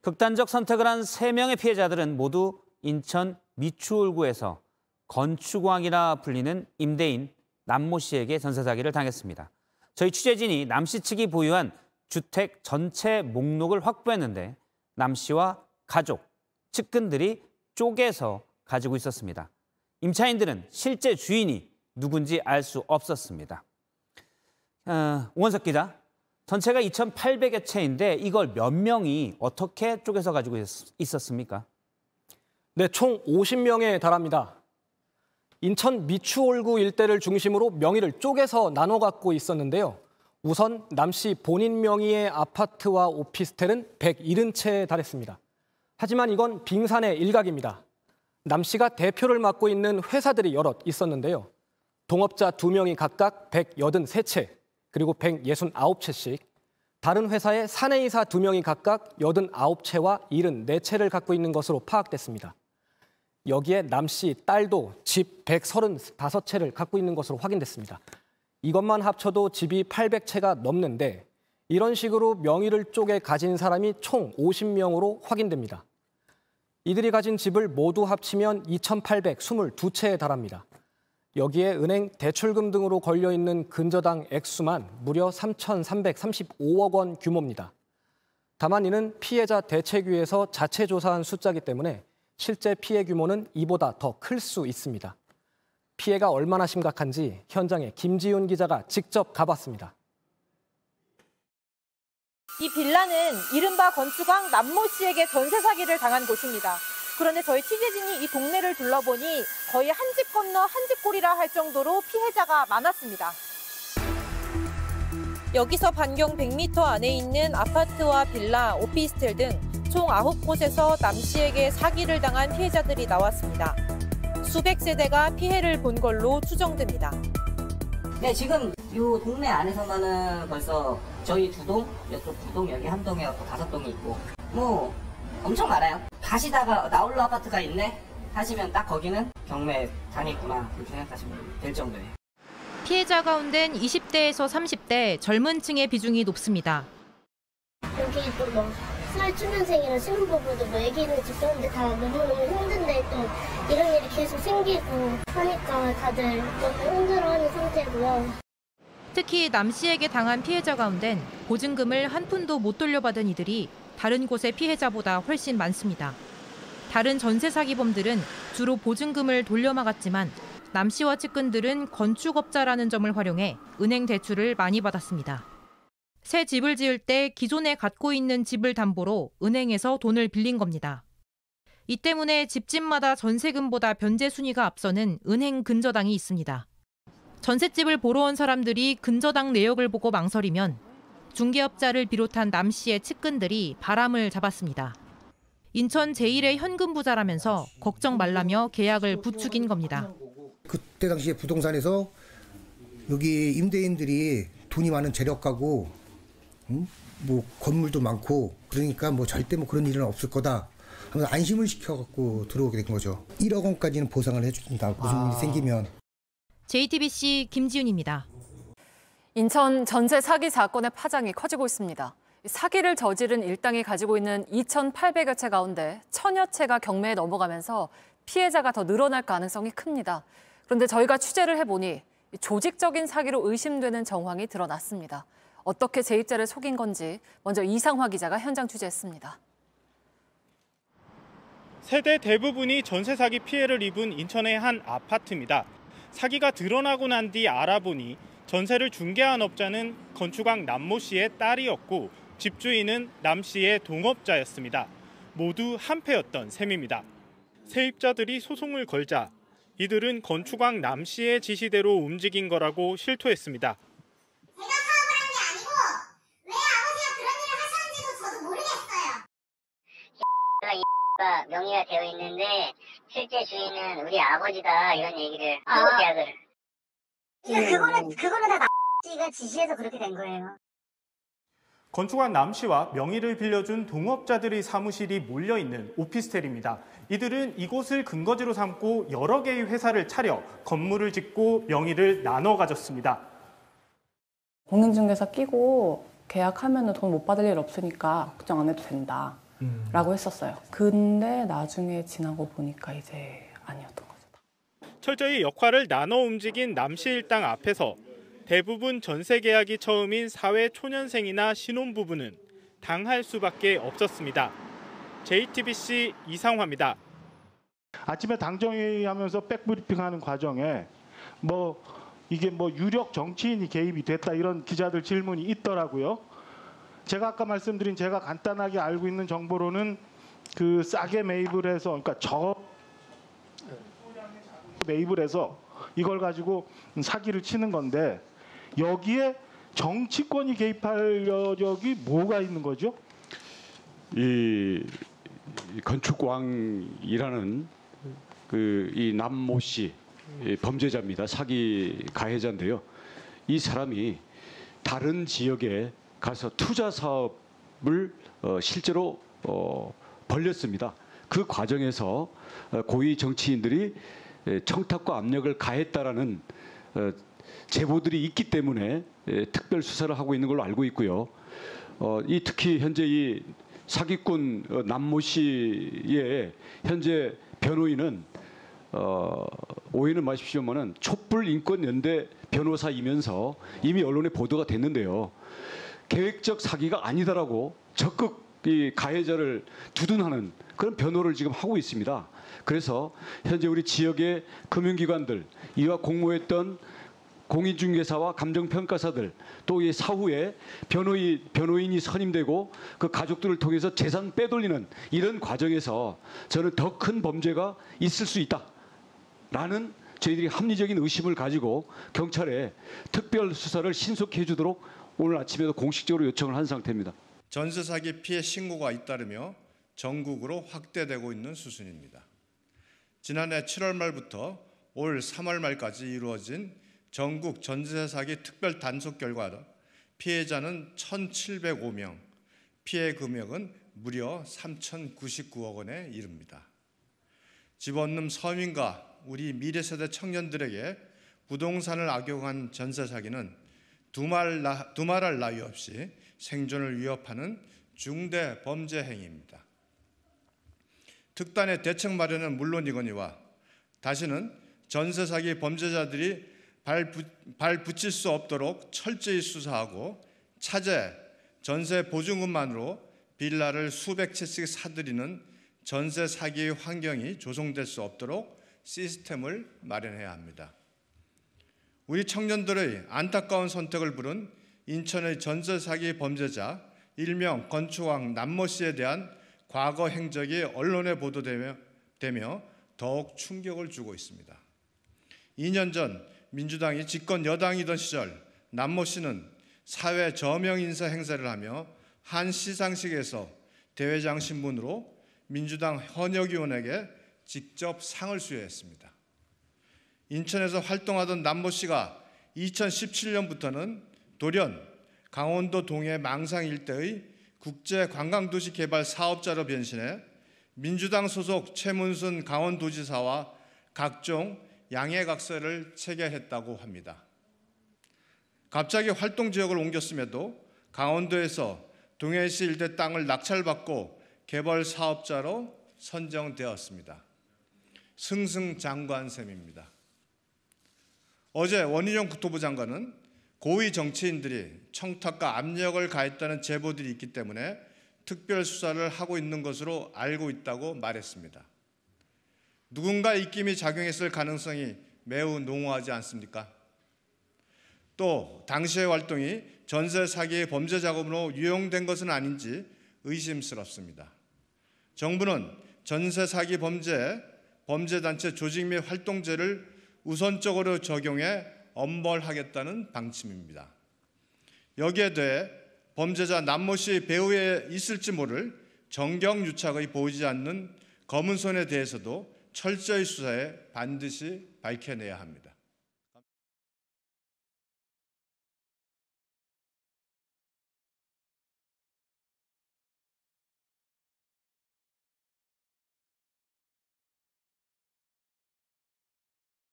극단적 선택을 한 3명의 피해자들은 모두 인천 미추홀구에서 건축왕이라 불리는 임대인 남모 씨에게 전세 사기를 당했습니다. 저희 취재진이 남 씨 측이 보유한 주택 전체 목록을 확보했는데 남 씨와 가족, 측근들이 쪼개서 가지고 있었습니다. 임차인들은 실제 주인이 누군지 알 수 없었습니다. 오원석 기자, 전체가 2,800여 채인데 이걸 몇 명이 어떻게 쪼개서 가지고 있었습니까? 네, 총 50명에 달합니다. 인천 미추홀구 일대를 중심으로 명의를 쪼개서 나눠 갖고 있었는데요. 우선 남 씨 본인 명의의 아파트와 오피스텔은 170채에 달했습니다. 하지만 이건 빙산의 일각입니다. 남 씨가 대표를 맡고 있는 회사들이 여럿 있었는데요. 동업자 2명이 각각 183채, 그리고 169채씩, 다른 회사의 사내이사 2명이 각각 89채와 74채를 갖고 있는 것으로 파악됐습니다. 여기에 남 씨 딸도 집 135채를 갖고 있는 것으로 확인됐습니다. 이것만 합쳐도 집이 800채가 넘는데 이런 식으로 명의를 쪼개 가진 사람이 총 50명으로 확인됩니다. 이들이 가진 집을 모두 합치면 2,822채에 달합니다. 여기에 은행 대출금 등으로 걸려있는 근저당 액수만 무려 3,335억 원 규모입니다. 다만 이는 피해자 대책위에서 자체 조사한 숫자이기 때문에 실제 피해 규모는 이보다 더 클 수 있습니다. 피해가 얼마나 심각한지 현장에 김지윤 기자가 직접 가봤습니다. 이 빌라는 이른바 건축왕 남모 씨에게 전세 사기를 당한 곳입니다. 그런데 저희 취재진이 이 동네를 둘러보니 거의 한 집 건너 한 집 꼴이라 할 정도로 피해자가 많았습니다. 여기서 반경 100m 안에 있는 아파트와 빌라, 오피스텔 등 총 9곳에서 남 씨에게 사기를 당한 피해자들이 나왔습니다. 수백 세대가 피해를 본 걸로 추정됩니다. 네, 지금 이 동네 안에서만은 벌써 저희 2동, 이쪽 2동, 여기 1동에 5동이 있고 뭐 엄청 많아요. 가시다가 나홀로 아파트가 있네 하시면 딱 거기는 경매 당했구나 이렇게 생각하시면 될 정도예요. 피해자 가운데는 20대에서 30대 젊은 층의 비중이 높습니다. 여기 또 뭐 사회초년생이랑 신혼부부도 뭐 애기 있는 집도 있는데 다 너무너무 힘든데 또 이런 일이 계속 생기고 하니까 다들 너무 힘들어하는 상태고요. 특히 남 씨에게 당한 피해자 가운데는 보증금을 한 푼도 못 돌려받은 이들이 다른 곳의 피해자보다 훨씬 많습니다. 다른 전세 사기범들은 주로 보증금을 돌려막았지만 남 씨와 측근들은 건축업자라는 점을 활용해 은행 대출을 많이 받았습니다. 새 집을 지을 때 기존에 갖고 있는 집을 담보로 은행에서 돈을 빌린 겁니다. 이 때문에 집집마다 전세금보다 변제 순위가 앞서는 은행 근저당이 있습니다. 전셋집을 보러 온 사람들이 근저당 내역을 보고 망설이면 중개업자를 비롯한 남 씨의 측근들이 바람을 잡았습니다. 인천 제1의 현금 부자라면서 걱정 말라며 계약을 부추긴 겁니다. 그때 당시에 부동산에서 여기 임대인들이 돈이 많은 재력가고 뭐 건물도 많고 그러니까 뭐 절대 뭐 그런 일은 없을 거다 하면서 안심을 시켜갖고 들어오게 된 거죠. 1억 원까지는 보상을 해준다. 무슨 일이 생기면. JTBC 김지윤입니다. 인천 전세 사기 사건의 파장이 커지고 있습니다. 사기를 저지른 일당이 가지고 있는 2,800여 채 가운데 1,000여 채가 경매에 넘어가면서 피해자가 더 늘어날 가능성이 큽니다. 그런데 저희가 취재를 해보니 조직적인 사기로 의심되는 정황이 드러났습니다. 어떻게 세입자를 속인 건지 먼저 이상화 기자가 현장 취재했습니다. 세대 대부분이 전세 사기 피해를 입은 인천의 한 아파트입니다. 사기가 드러나고 난 뒤 알아보니 전세를 중개한 업자는 건축왕 남모 씨의 딸이었고 집주인은 남 씨의 동업자였습니다. 모두 한패였던 셈입니다. 세입자들이 소송을 걸자 이들은 건축왕 남 씨의 지시대로 움직인 거라고 실토했습니다. 제가 사업을 한 게 아니고 왜 아버지가 그런 일을 하셨는지도 저도 모르겠어요. 가 명의가 되어 있는데 실제 주인은 우리 아버지다 이런 얘기를 하고 계약을. 그거는 다 씨가 지시해서 그렇게 된 거예요. 건축왕 남 씨와 명의를 빌려준 동업자들의 사무실이 몰려있는 오피스텔입니다. 이들은 이곳을 근거지로 삼고 여러 개의 회사를 차려 건물을 짓고 명의를 나눠 가졌습니다. 공인중개사 끼고 계약하면 돈 못 받을 일 없으니까 걱정 안 해도 된다. 라고 했었어요. 근데 나중에 지나고 보니까 이제 아니었던 거죠. 철저히 역할을 나눠 움직인 남씨 일당 앞에서 대부분 전세 계약이 처음인 사회 초년생이나 신혼부부는 당할 수밖에 없었습니다. JTBC 이상화입니다. 아침에 당정회의 하면서 백브리핑하는 과정에 이게 유력 정치인이 개입이 됐다 이런 기자들 질문이 있더라고요. 제가 아까 말씀드린 제가 간단하게 알고 있는 정보로는 그 싸게 매입을 해서 그러니까 매입을 해서 이걸 가지고 사기를 치는 건데 여기에 정치권이 개입할 여력이 뭐가 있는 거죠? 이 건축왕이라는 이 남모 씨 범죄자입니다. 사기 가해자인데요. 이 사람이 다른 지역에 가서 투자 사업을 실제로 벌렸습니다. 그 과정에서 고위 정치인들이 청탁과 압력을 가했다라는 제보들이 있기 때문에 특별 수사를 하고 있는 걸로 알고 있고요. 특히 현재 이 사기꾼 남모 씨의 현재 변호인은 오해는 마십시오만은 촛불인권연대 변호사이면서 이미 언론에 보도가 됐는데요. 계획적 사기가 아니다라고 적극 이 가해자를 두둔하는 그런 변호를 지금 하고 있습니다. 그래서 현재 우리 지역의 금융기관들, 이와 공모했던 공인중개사와 감정평가사들, 또 이 사후에 변호인이 선임되고 그 가족들을 통해서 재산 빼돌리는 이런 과정에서 저는 더 큰 범죄가 있을 수 있다라는 저희들이 합리적인 의심을 가지고 경찰에 특별 수사를 신속히 해주도록 오늘 아침에도 공식적으로 요청을 한 상태입니다. 전세 사기 피해 신고가 잇따르며 전국으로 확대되고 있는 수순입니다. 지난해 7월 말부터 올 3월 말까지 이루어진 전국 전세 사기 특별 단속 결과 피해자는 1,705명, 피해 금액은 무려 3,099억 원에 이릅니다. 집 없는 서민과 우리 미래 세대 청년들에게 부동산을 악용한 전세 사기는 두말할 나위 없이 생존을 위협하는 중대 범죄 행위입니다. 특단의 대책 마련은 물론이거니와 다시는 전세 사기 범죄자들이 발 붙일 수 없도록 철저히 수사하고 차제, 전세 보증금만으로 빌라를 수백 채씩 사들이는 전세 사기의 환경이 조성될 수 없도록 시스템을 마련해야 합니다. 우리 청년들의 안타까운 선택을 부른 인천의 전세 사기 범죄자 일명 건축왕 남모 씨에 대한 과거 행적이 언론에 보도되며 더욱 충격을 주고 있습니다. 2년 전 민주당이 집권 여당이던 시절 남모 씨는 사회 저명 인사 행사를 하며 한 시상식에서 대회장 신분으로 민주당 현역의원에게 직접 상을 수여했습니다. 인천에서 활동하던 남모 씨가 2017년부터는 돌연 강원도 동해 망상 일대의 국제관광도시 개발 사업자로 변신해 민주당 소속 최문순 강원도지사와 각종 양해각서를 체결했다고 합니다. 갑자기 활동 지역을 옮겼음에도 강원도에서 동해시 일대 땅을 낙찰받고 개발 사업자로 선정되었습니다. 승승장구한 셈입니다. 어제 원희룡 국토부 장관은 고위 정치인들이 청탁과 압력을 가했다는 제보들이 있기 때문에 특별 수사를 하고 있는 것으로 알고 있다고 말했습니다. 누군가 입김이 작용했을 가능성이 매우 농후하지 않습니까? 또 당시의 활동이 전세 사기의 범죄 자금으로 유용된 것은 아닌지 의심스럽습니다. 정부는 전세 사기 범죄단체 조직 및 활동죄를 우선적으로 적용해 엄벌하겠다는 방침입니다. 여기에 대해 범죄자 남모 씨 배후에 있을지 모를 정경유착의 보이지 않는 검은 손에 대해서도 철저히 수사해 반드시 밝혀내야 합니다.